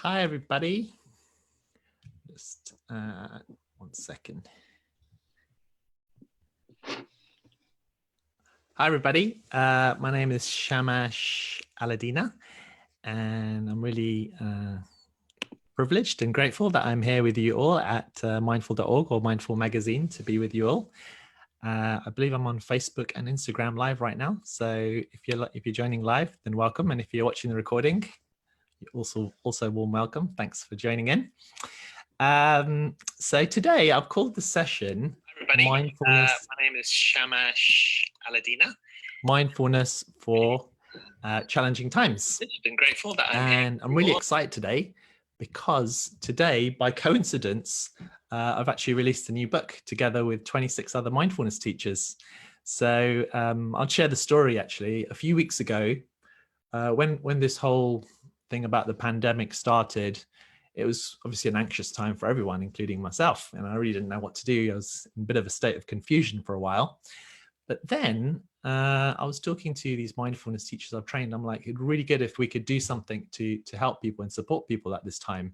Hi, everybody. Just 1 second. Hi, everybody. My name is Shamash Alidina, and I'm really privileged and grateful that I'm here with you all at mindful.org or Mindful Magazine to be with you all. I believe I'm on Facebook and Instagram live right now. So if you're joining live, then welcome. And if you're watching the recording, you're also warm welcome. Thanks for joining in. So today I've called the session Mindfulness. My name is Shamash Alidina. Mindfulness for challenging times. I've been grateful that I'm really excited today because today, by coincidence, I've actually released a new book together with 26 other mindfulness teachers. So I'll share the story. Actually, a few weeks ago, when this whole thing about the pandemic started, it was obviously an anxious time for everyone, including myself. And I really didn't know what to do. I was in a bit of a state of confusion for a while. But then I was talking to these mindfulness teachers I've trained. I'm like, it'd be really good if we could do something to help people and support people at this time.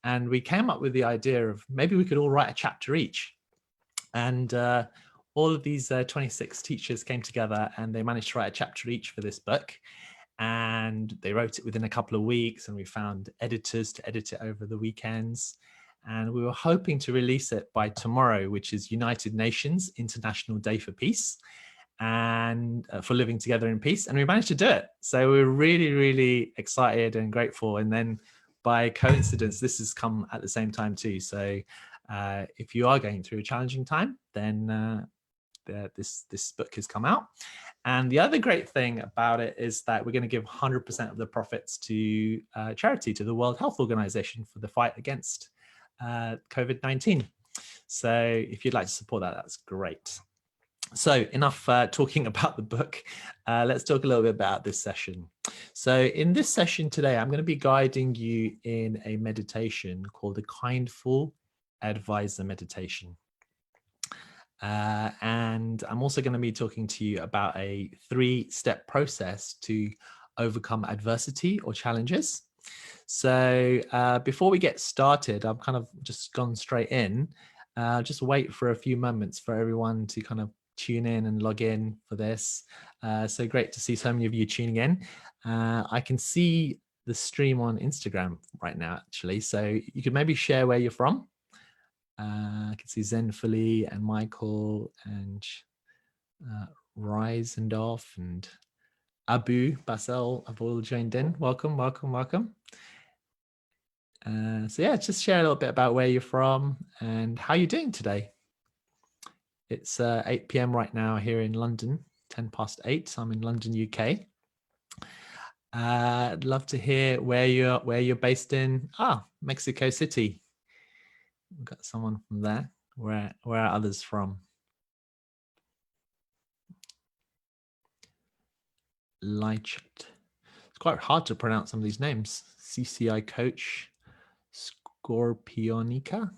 And we came up with the idea of maybe we could all write a chapter each. And all of these 26 teachers came together and they managed to write a chapter each for this book. And they wrote it within a couple of weeks, and we found editors to edit it over the weekends. And we were hoping to release it by tomorrow, which is United Nations International Day for Peace and for living together in peace. And we managed to do it. So we're really, really excited and grateful. And then by coincidence, this has come at the same time too. So if you are going through a challenging time, then this book has come out. And the other great thing about it is that we're going to give 100% of the profits to charity, to the World Health Organization for the fight against COVID-19. So if you'd like to support that, that's great. So enough talking about the book. Let's talk a little bit about this session. So in this session today, I'm going to be guiding you in a meditation called the Kindful Advisor Meditation. And I'm also going to be talking to you about a 3-step process to overcome adversity or challenges. So before we get started, I've kind of just gone straight in. Just wait for a few moments for everyone to kind of tune in and log in for this. So great to see so many of you tuning in. I can see the stream on Instagram right now, actually. So you could maybe share where you're from. I can see Zenfully and Michael and Reisendorf and Abu Basel have all joined in. Welcome, welcome, welcome. So yeah, just share a little bit about where you're from and how you're doing today. It's 8 p.m. right now here in London, 10 past 8. I'm in London, UK. I'd love to hear where you're based in. Mexico City. We've got someone from there. Where are others from? Lychet. It's quite hard to pronounce some of these names. CCI Coach, Scorpionica.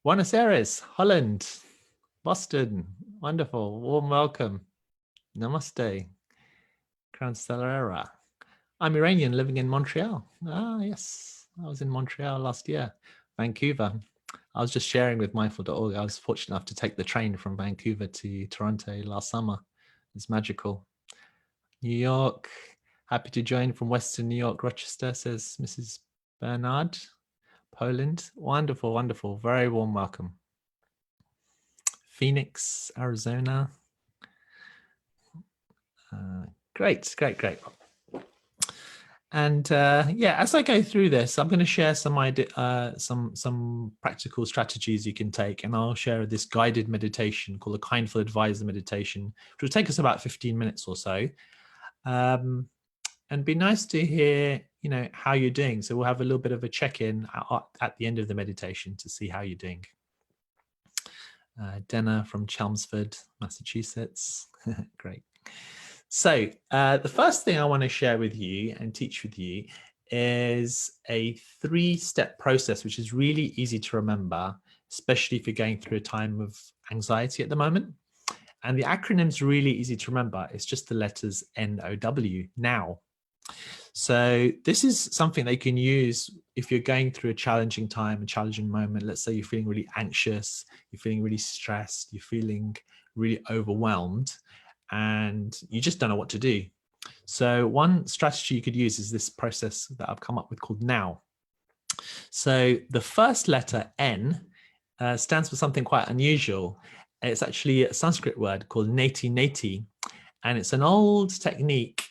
Buenos Aires, Holland, Boston. Wonderful. Warm welcome. Namaste. Cranstellera. I'm Iranian living in Montreal. Yes. I was in Montreal last year. Vancouver. I was just sharing with mindful.org. I was fortunate enough to take the train from Vancouver to Toronto last summer. It's magical. New York. Happy to join from Western New York, Rochester, says Mrs. Bernard. Poland. Wonderful, wonderful. Very warm welcome. Phoenix, Arizona. Great. And yeah, as I go through this, I'm going to share some practical strategies you can take, and I'll share this guided meditation called the Kindful Advisor Meditation, which will take us about 15 minutes or so. And be nice to hear, how you're doing. So we'll have a little bit of a check-in at the end of the meditation to see how you're doing. Denna from Chelmsford, Massachusetts. Great. So the first thing I want to share with you and teach with you is a 3-step process, which is really easy to remember, especially if you're going through a time of anxiety at the moment. And the acronym's really easy to remember. It's just the letters NOW, now. So this is something they can use if you're going through a challenging time, a challenging moment. Let's say you're feeling really anxious, you're feeling really stressed, you're feeling really overwhelmed, and you just don't know what to do. So one strategy you could use is this process that I've come up with called now. So the first letter N stands for something quite unusual. It's actually a Sanskrit word called neti neti, and it's an old technique,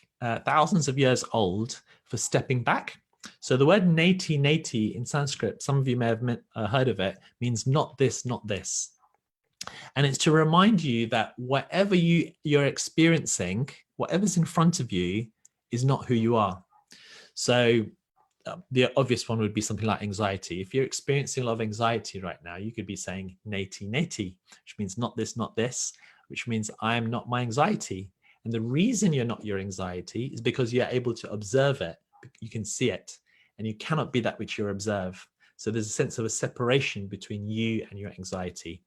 thousands of years old, for stepping back. So the word neti neti in Sanskrit, some of you may have heard of it, means not this, not this. And it's to remind you that whatever you're experiencing, whatever's in front of you is not who you are. So the obvious one would be something like anxiety. If you're experiencing a lot of anxiety right now, you could be saying neti neti, which means not this, not this, which means I am not my anxiety. And the reason you're not your anxiety is because you're able to observe it. You can see it, and you cannot be that which you observe. So there's a sense of a separation between you and your anxiety.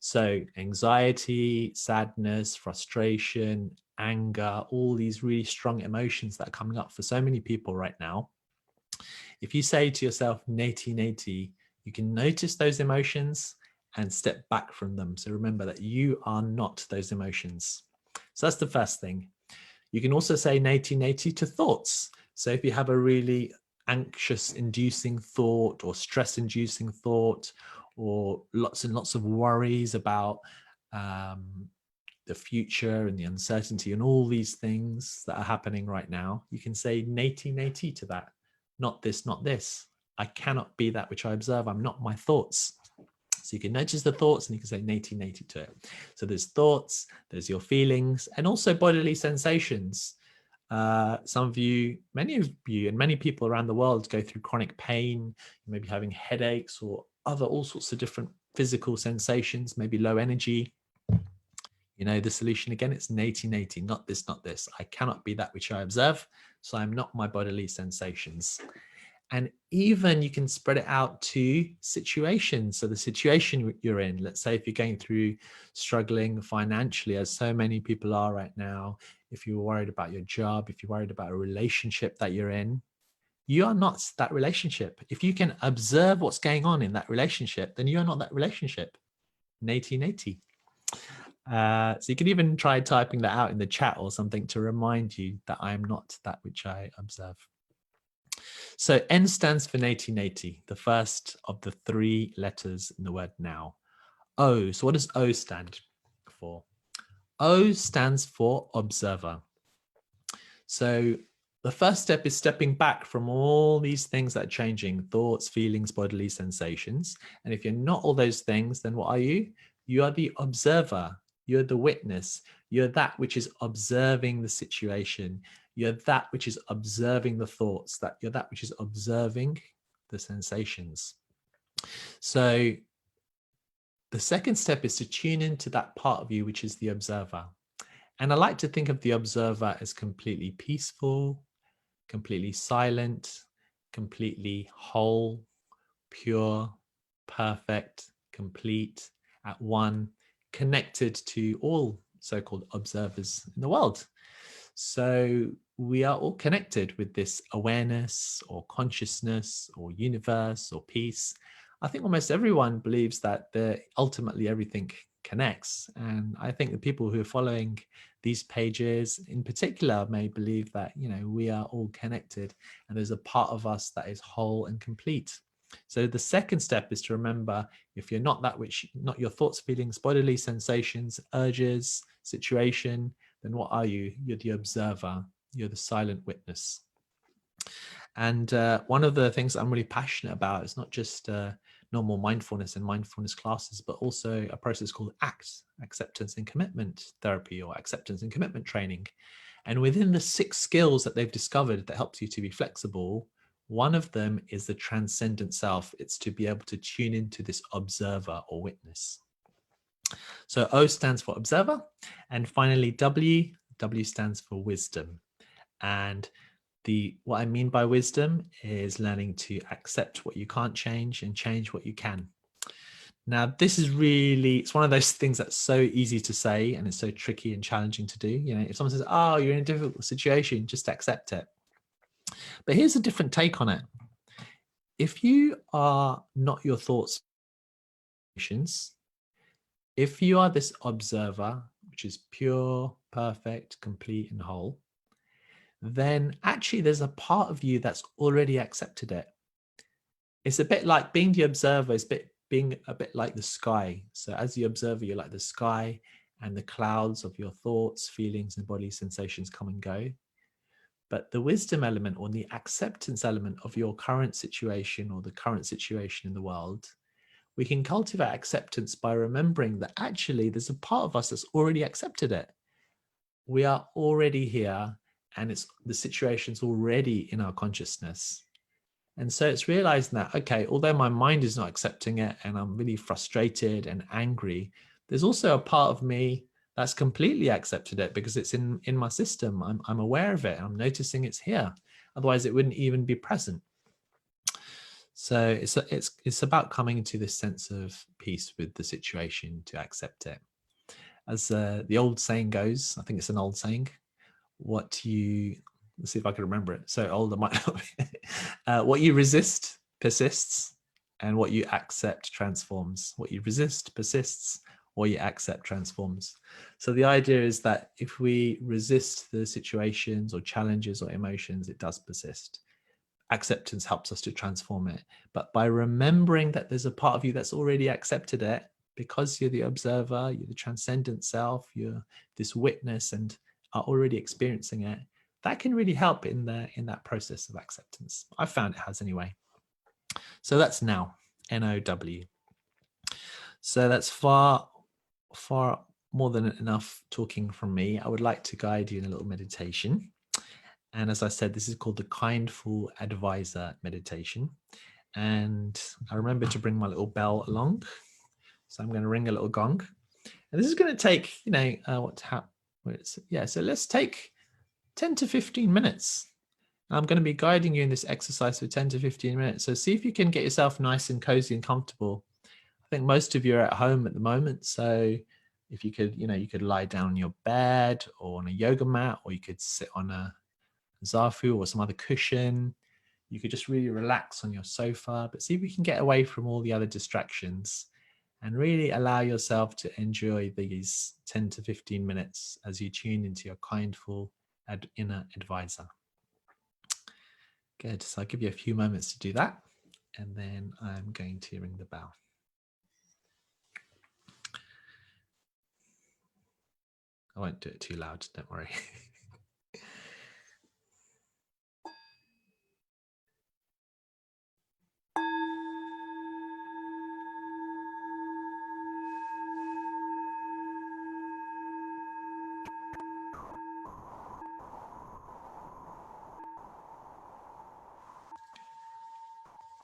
So anxiety, sadness, frustration, anger, all these really strong emotions that are coming up for so many people right now. If you say to yourself, neti neti, you can notice those emotions and step back from them. So remember that you are not those emotions. So that's the first thing. You can also say neti neti to thoughts. So if you have a really anxious inducing thought or stress inducing thought, or lots and lots of worries about the future and the uncertainty and all these things that are happening right now, you can say neti neti to that. Not this, not this. I cannot be that which I observe. I'm not my thoughts. So you can notice the thoughts and you can say neti neti to it. So there's thoughts, there's your feelings, and also bodily sensations. Some of you, many of you, and many people around the world go through chronic pain. You may be having headaches or all sorts of different physical sensations, maybe low energy. You know, the solution again, it's neti neti, not this, not this. I cannot be that which I observe, so I'm not my bodily sensations. And even you can spread it out to situations. So the situation you're in, let's say if you're going through struggling financially, as so many people are right now, if you're worried about your job, if you're worried about a relationship that you're in, you are not that relationship. If you can observe what's going on in that relationship, then you are not that relationship. Neti neti. So you can even try typing that out in the chat or something to remind you that I am not that which I observe. So N stands for neti neti, the first of the 3 letters in the word now. O, so what does O stand for? O stands for observer. So the first step is stepping back from all these things that are changing, thoughts, feelings, bodily sensations. And if you're not all those things, then what are you? You are the observer. You're the witness. You're that which is observing the situation. You're that which is observing the thoughts, that you're that which is observing the sensations. So the second step is to tune into that part of you, which is the observer. And I like to think of the observer as completely peaceful, completely silent, completely whole, pure, perfect, complete, at one, connected to all so-called observers in the world. So we are all connected with this awareness or consciousness or universe or peace. I think almost everyone believes that ultimately everything connects. And I think the people who are following these pages in particular may believe that, you know, we are all connected and there's a part of us that is whole and complete. So the second step is to remember, if you're not that which, not your thoughts, feelings, bodily sensations, urges, situation, then what are you? You're the observer. You're the silent witness. And one of the things I'm really passionate about is not just normal mindfulness and mindfulness classes, but also a process called ACT, acceptance and commitment therapy, or acceptance and commitment training. And within the 6 skills that they've discovered that helps you to be flexible, one of them is the transcendent self. It's to be able to tune into this observer or witness. So O stands for observer. And finally, W stands for wisdom. And what I mean by wisdom is learning to accept what you can't change and change what you can. Now, this is really, it's one of those things that's so easy to say and it's so tricky and challenging to do. You know, if someone says, oh, you're in a difficult situation, just accept it. But here's a different take on it. If you are not your thoughts, if you are this observer, which is pure, perfect, complete, and whole, then actually there's a part of you that's already accepted it. It's a bit like being the observer, is being a bit like the sky. So as the observer, you're like the sky, and the clouds of your thoughts, feelings, and body sensations come and go. But the wisdom element or the acceptance element of your current situation or the current situation in the world, we can cultivate acceptance by remembering that actually there's a part of us that's already accepted it. We are already here, and the situation's already in our consciousness. And so it's realizing that, okay, although my mind is not accepting it and I'm really frustrated and angry, there's also a part of me that's completely accepted it because it's in my system. I'm aware of it. I'm noticing it's here. Otherwise, it wouldn't even be present. So it's about coming to this sense of peace with the situation to accept it. As the old saying goes, I think it's an old saying, let's see if I can remember it. So old I might not be. What you resist persists, and what you accept transforms. What you resist persists, what you accept transforms. So the idea is that if we resist the situations or challenges or emotions, it does persist. Acceptance helps us to transform it. But by remembering that there's a part of you that's already accepted it, because you're the observer, you're the transcendent self, you're this witness and are already experiencing it, that can really help in that process of acceptance. I found it has anyway. So that's now, NOW. So that's far more than enough talking from me. I would like to guide you in a little meditation. And as I said, this is called the Kindful Advisor meditation. And I remember to bring my little bell along. So I'm going to ring a little gong. And this is going to take, so let's take 10 to 15 minutes. I'm going to be guiding you in this exercise for 10 to 15 minutes. So see if you can get yourself nice and cozy and comfortable. I think most of you are at home at the moment. So if you could, you could lie down on your bed or on a yoga mat, or you could sit on a zafu or some other cushion. You could just really relax on your sofa, but see if you can get away from all the other distractions and really allow yourself to enjoy these 10 to 15 minutes as you tune into your kindful inner advisor. Good. So I'll give you a few moments to do that, and then I'm going to ring the bell. I won't do it too loud, don't worry.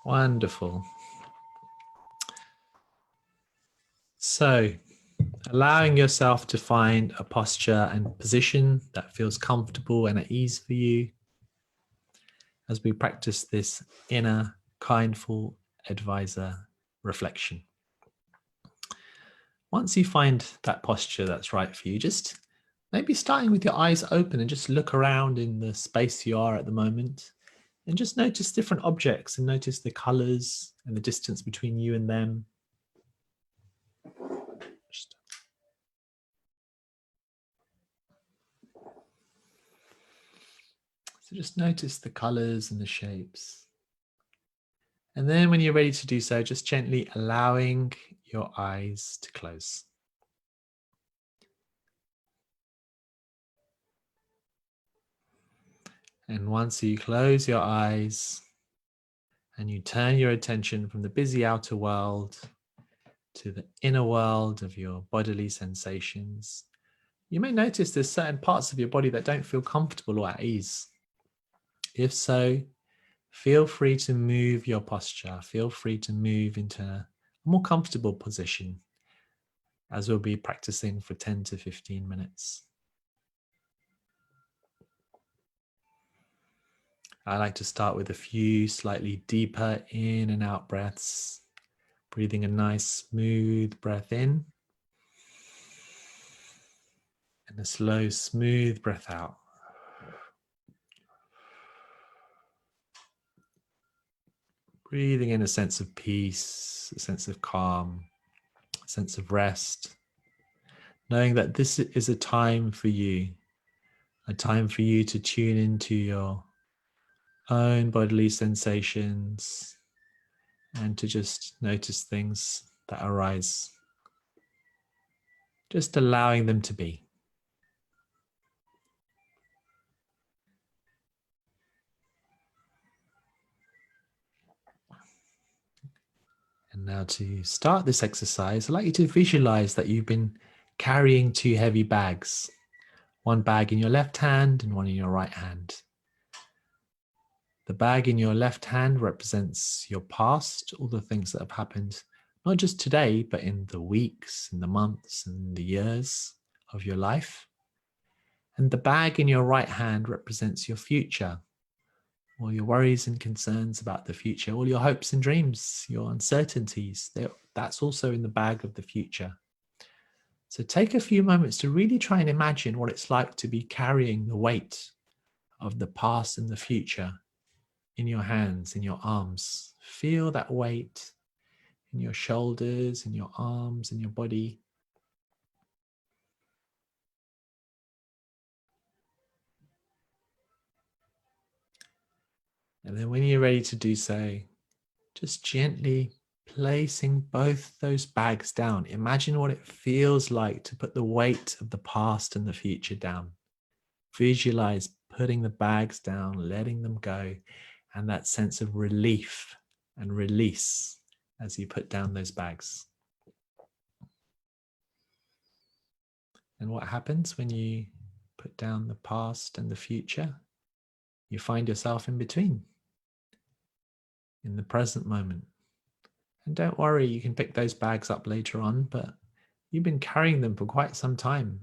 Wonderful. So, allowing yourself to find a posture and position that feels comfortable and at ease for you as we practice this inner kindful advisor reflection. Once you find that posture that's right for you, just maybe starting with your eyes open and just look around in the space you are at the moment, and just notice different objects and notice the colors and the distance between you and them. So just notice the colors and the shapes. And then when you're ready to do so, just gently allowing your eyes to close. And once you close your eyes and you turn your attention from the busy outer world to the inner world of your bodily sensations, you may notice there's certain parts of your body that don't feel comfortable or at ease. If so, feel free to move your posture. Feel free to move into a more comfortable position as we'll be practicing for 10 to 15 minutes. I like to start with a few slightly deeper in and out breaths, breathing a nice smooth breath in and a slow smooth breath out. Breathing in a sense of peace, a sense of calm, a sense of rest, knowing that this is a time for you to tune into your own bodily sensations and to just notice things that arise, just allowing them to be. And now to start this exercise, I'd like you to visualize that you've been carrying 2 heavy bags, one bag in your left hand and one in your right hand. The bag in your left hand represents your past, all the things that have happened, not just today, but in the weeks, in the months, and the years of your life. And the bag in your right hand represents your future, all your worries and concerns about the future, all your hopes and dreams, your uncertainties, that's also in the bag of the future. So take a few moments to really try and imagine what it's like to be carrying the weight of the past and the future in your hands, in your arms. Feel that weight in your shoulders, in your arms, in your body. And then when you're ready to do so, just gently placing both those bags down. Imagine what it feels like to put the weight of the past and the future down. Visualize putting the bags down, letting them go, and that sense of relief and release as you put down those bags. And what happens when you put down the past and the future? You find yourself in between, in the present moment. And don't worry, you can pick those bags up later on, but you've been carrying them for quite some time.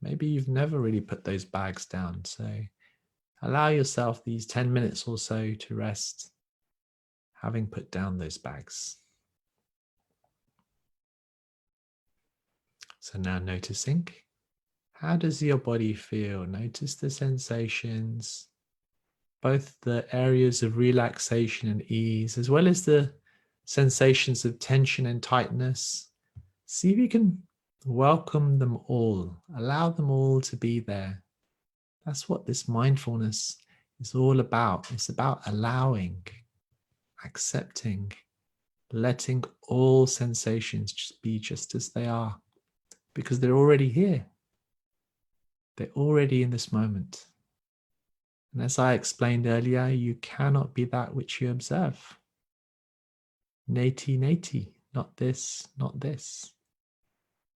Maybe you've never really put those bags down. So allow yourself these 10 minutes or so to rest, having put down those bags. So now noticing, how does your body feel? Notice the sensations, both the areas of relaxation and ease, as well as the sensations of tension and tightness. See if you can welcome them all, allow them all to be there. That's what this mindfulness is all about. It's about allowing, accepting, letting all sensations just be just as they are, because they're already here. They're already in this moment. And as I explained earlier, you cannot be that which you observe. Neti, neti, not this, not this.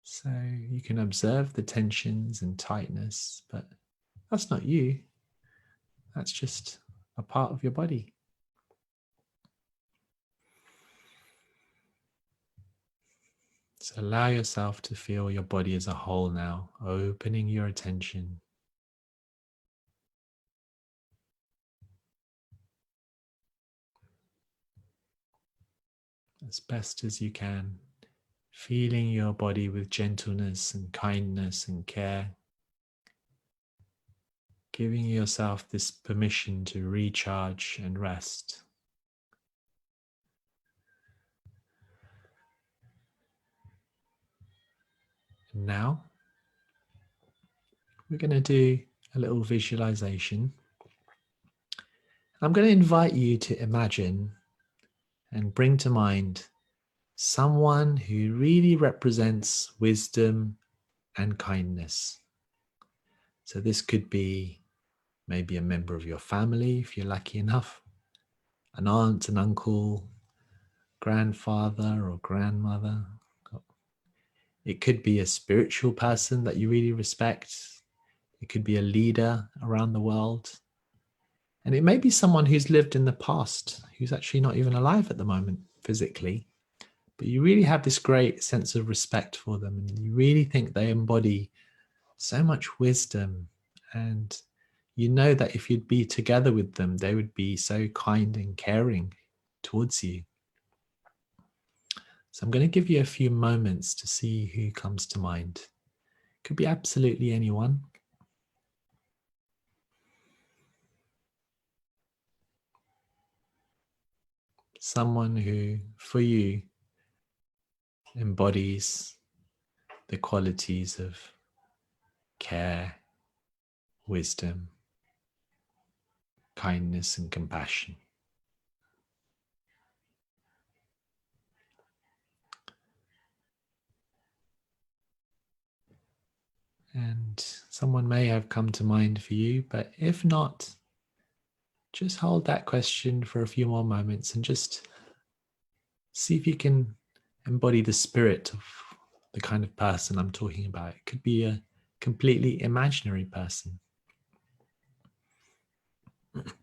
So you can observe the tensions and tightness, but that's not you. That's just a part of your body. So allow yourself to feel your body as a whole now, opening your attention. As best as you can, feeling your body with gentleness and kindness and care, giving yourself this permission to recharge and rest. And now, we're going to do a little visualization. I'm going to invite you to imagine and bring to mind someone who really represents wisdom and kindness. So this could be maybe a member of your family, if you're lucky enough, an aunt, an uncle, grandfather or grandmother. It could be a spiritual person that you really respect. It could be a leader around the world. And it may be someone who's lived in the past, who's actually not even alive at the moment physically. But you really have this great sense of respect for them, and you really think they embody so much wisdom, and you know that if you'd be together with them, they would be so kind and caring towards you. So I'm going to give you a few moments to see who comes to mind. It could be absolutely anyone. someone who, for you, embodies the qualities of care, wisdom, kindness, and compassion. And someone may have come to mind for you, but if not, just hold that question for a few more moments and just see if you can embody the spirit of the kind of person I'm talking about. It could be a completely imaginary person. It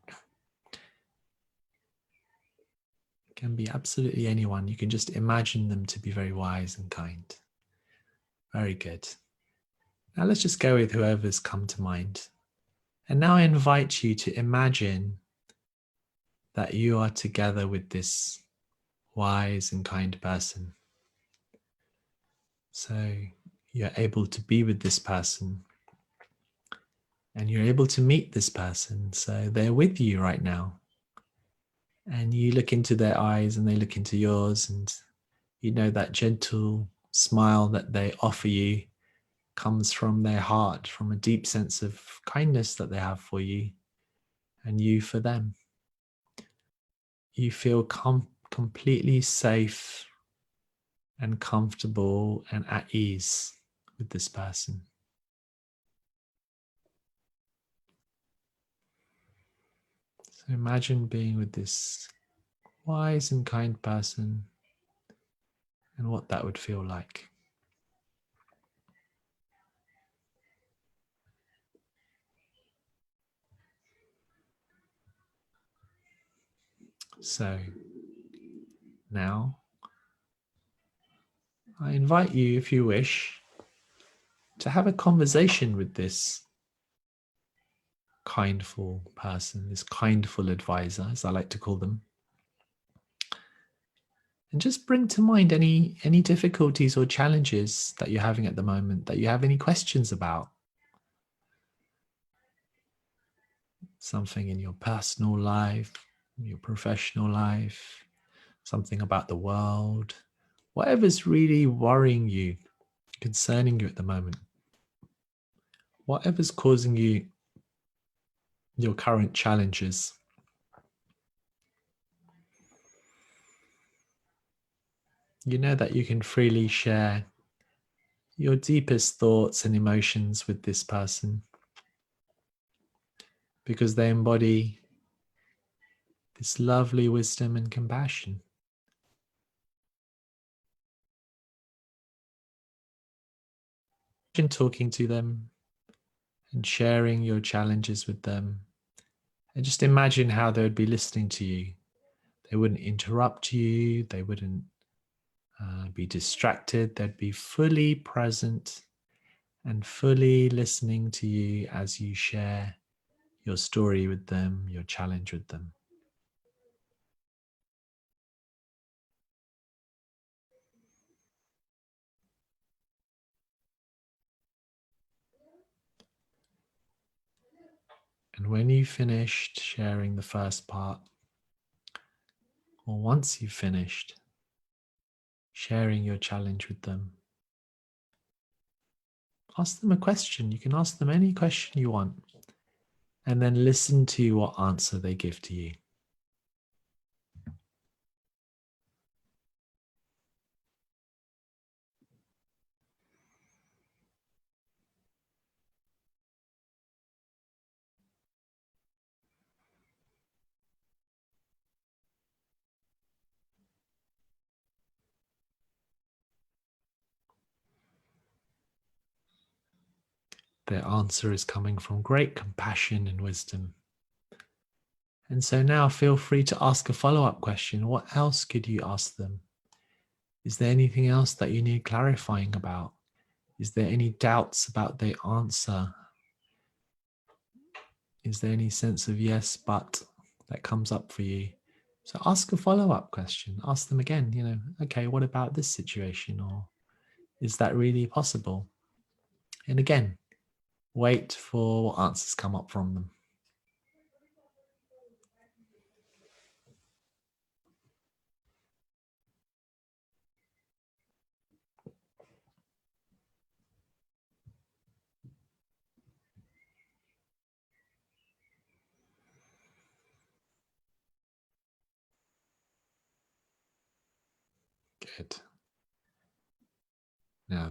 can be absolutely anyone. You can just imagine them to be very wise and kind. Very good. Now let's just go with whoever's come to mind. And now I invite you to imagine that you are together with this wise and kind person. So you're able to be with this person and you're able to meet this person. So they're with you right now. And you look into their eyes and they look into yours, and you know that gentle smile that they offer you comes from their heart, from a deep sense of kindness that they have for you and you for them. You feel completely safe and comfortable and at ease with this person. So imagine being with this wise and kind person and what that would feel like. So now I invite you, if you wish, to have a conversation with this kindful person, this kindful advisor, as I like to call them. And just bring to mind any difficulties or challenges that you're having at the moment, that you have any questions about. Something in your personal life, your professional life, something about the world, whatever's really worrying you, concerning you at the moment, whatever's causing you your current challenges. You know that you can freely share your deepest thoughts and emotions with this person because they embody this lovely wisdom and compassion. Imagine talking to them and sharing your challenges with them, and just imagine how they would be listening to you. They wouldn't interrupt you, they wouldn't be distracted, they'd be fully present and fully listening to you as you share your story with them, your challenge with them. And when you've finished sharing the first part, or once you've finished sharing your challenge with them, ask them a question. You can ask them any question you want, and then listen to what answer they give to you. Their answer is coming from great compassion and wisdom. And so now feel free to ask a follow-up question. What else could you ask them? Is there anything else that you need clarifying about? Is there any doubts about their answer? Is there any sense of yes, but that comes up for you? So ask a follow-up question. Ask them again, okay, what about this situation? Or is that really possible? And again, wait for what answers come up from them. Good. Now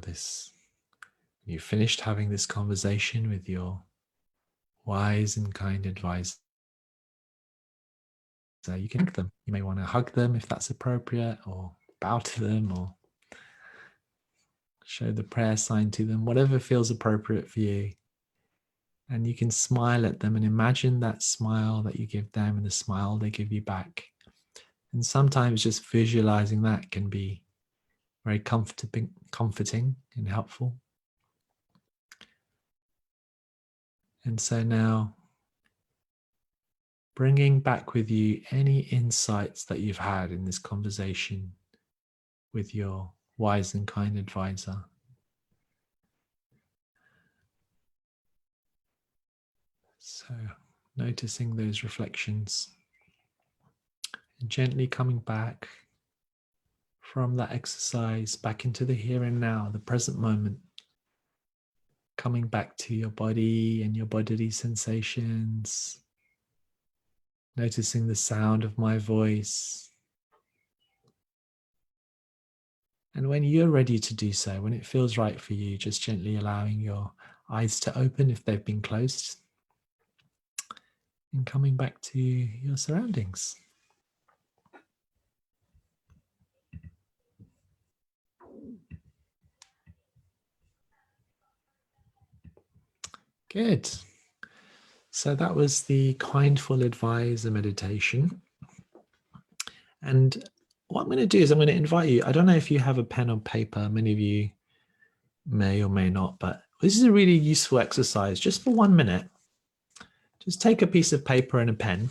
you finished having this conversation with your wise and kind advisor, you can hug them. You may want to hug them if that's appropriate, or bow to them, or show the prayer sign to them, whatever feels appropriate for you. And you can smile at them and imagine that smile that you give them and the smile they give you back. And sometimes just visualizing that can be very comforting and helpful. And so now, bringing back with you any insights that you've had in this conversation with your wise and kind advisor. So, noticing those reflections and gently coming back from that exercise back into the here and now, the present moment. Coming back to your body and your bodily sensations. Noticing the sound of my voice. And when you're ready to do so, when it feels right for you, just gently allowing your eyes to open if they've been closed. And coming back to your surroundings. Good. So that was the Kindful Advisor meditation. And what I'm going to do is I'm going to invite you. I don't know if you have a pen or paper. Many of you may or may not, but this is a really useful exercise just for 1 minute. Just take a piece of paper and a pen,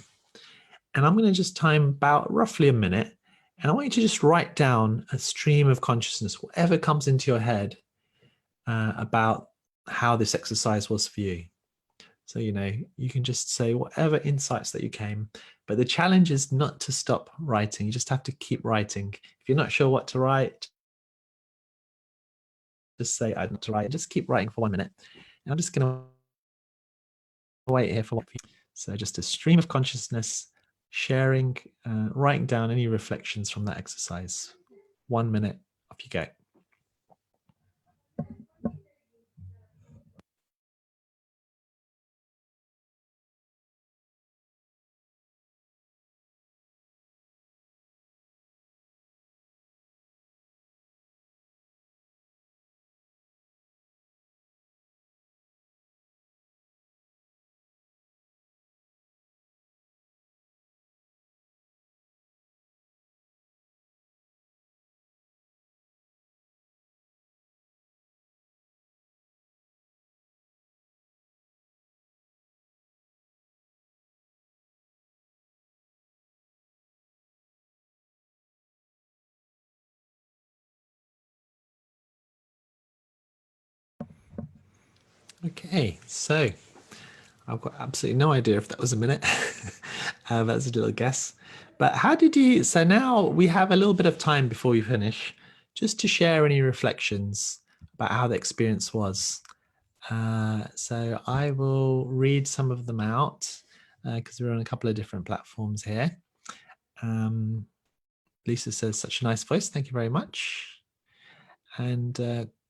and I'm going to just time about roughly a minute. And I want you to just write down a stream of consciousness, whatever comes into your head about how this exercise was for you. So, you can just say whatever insights that you came, but the challenge is not to stop writing. You just have to keep writing. If you're not sure what to write, just say, I don't know to write. Just keep writing for 1 minute. And I'm just going to wait here for 1 minute. So just a stream of consciousness, sharing, writing down any reflections from that exercise. 1 minute, off you go. Okay, so I've got absolutely no idea if that was a minute. That's a little guess. But how did you, so now we have a little bit of time before we finish, just to share any reflections about how the experience was. So I will read some of them out because we're on a couple of different platforms here. Lisa says, such a nice voice. Thank you very much. And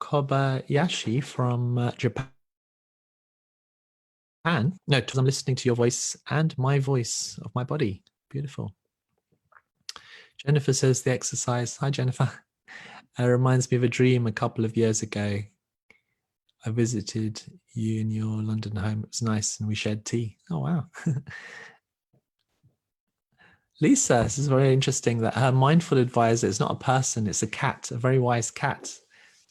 Kobayashi from Japan. No, I'm listening to your voice and my voice of my body. Beautiful. Jennifer says the exercise. Hi, Jennifer. Reminds me of a dream a couple of years ago. I visited you in your London home. It was nice and we shared tea. Oh, wow. Lisa, this is very interesting that her mindful advisor is not a person, it's a cat, a very wise cat.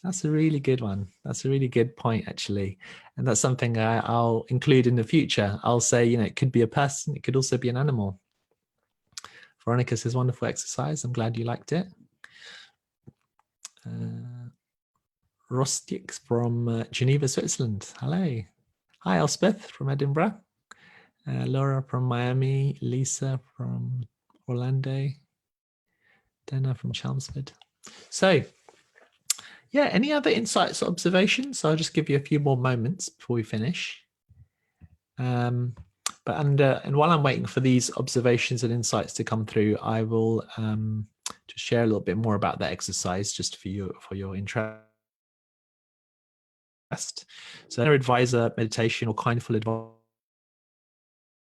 That's a really good one. That's a really good point, actually. And that's something I'll include in the future. I'll say, it could be a person. It could also be an animal. Veronica says, wonderful exercise. I'm glad you liked it. Rostix from Geneva, Switzerland. Hello. Hi, Elspeth from Edinburgh. Laura from Miami. Lisa from Orlando. Dana from Chelmsford. So, yeah, any other insights or observations? I'll just give you a few more moments before we finish. And while I'm waiting for these observations and insights to come through, I will share a little bit more about that exercise just for your interest. So inner advisor meditation or kindful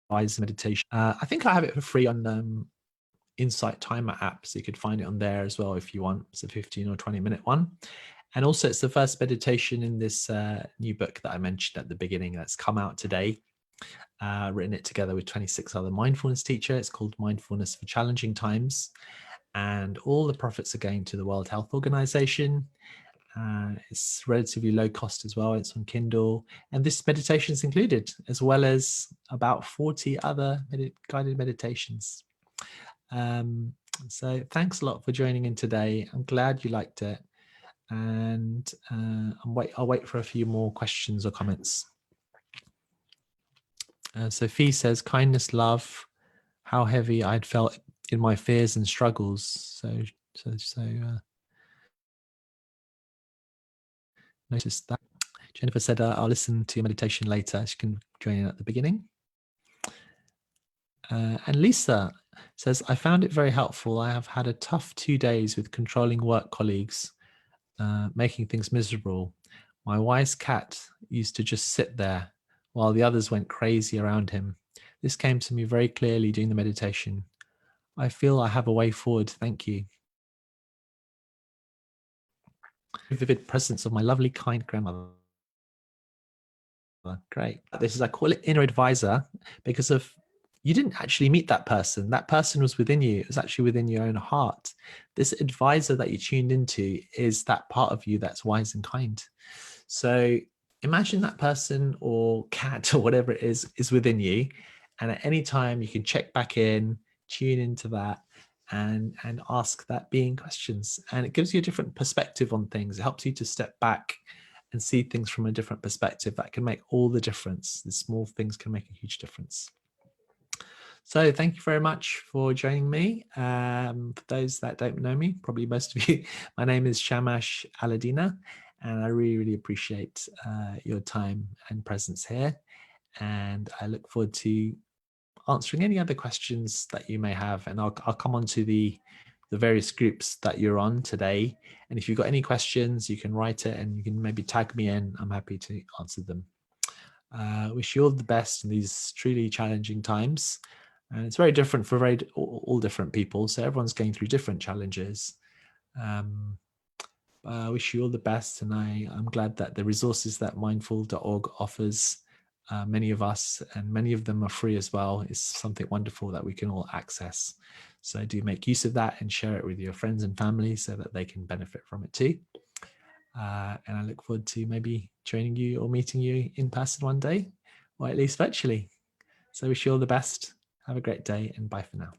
advisor meditation. I think I have it for free on Insight Timer app, so you could find it on there as well if you want. It's a 15 or 20-minute one. And also it's the first meditation in this new book that I mentioned at the beginning that's come out today. Written it together with 26 other mindfulness teachers. It's called Mindfulness for Challenging Times. And all the profits are going to the World Health Organization. It's relatively low cost as well. It's on Kindle. And this meditation is included, as well as about 40 other guided meditations. So thanks a lot for joining in today. I'm glad you liked it. And I'll wait for a few more questions or comments. Sophie says, kindness, love, how heavy I'd felt in my fears and struggles. So notice that. Jennifer said, I'll listen to your meditation later. She can join in at the beginning. And Lisa says, I found it very helpful. I have had a tough 2 days with controlling work colleagues, making things miserable. My wise cat used to just sit there while the others went crazy around him. This came to me very clearly during the meditation. I feel I have a way forward. Thank you. Vivid presence of my lovely, kind grandmother. Great. This is, I call it inner advisor because of you didn't actually meet that person. That person was within you. It was actually within your own heart. This advisor that you tuned into is that part of you that's wise and kind. So imagine that person or cat or whatever it is within you. And at any time you can check back in, tune into that and ask that being questions. And it gives you a different perspective on things. It helps you to step back and see things from a different perspective. That can make all the difference. The small things can make a huge difference. So thank you very much for joining me. For those that don't know me, probably most of you, my name is Shamash Alidina, and I really, really appreciate your time and presence here. And I look forward to answering any other questions that you may have. And I'll come on to the various groups that you're on today. And if you've got any questions, you can write it and you can maybe tag me in. I'm happy to answer them. Wish you all the best in these truly challenging times. And it's very different for all different people. So everyone's going through different challenges. I wish you all the best. And I'm glad that the resources that mindful.org offers, many of us, and many of them are free as well, is something wonderful that we can all access. So do make use of that and share it with your friends and family so that they can benefit from it too. And I look forward to maybe joining you or meeting you in person one day, or at least virtually. So wish you all the best. Have a great day and bye for now.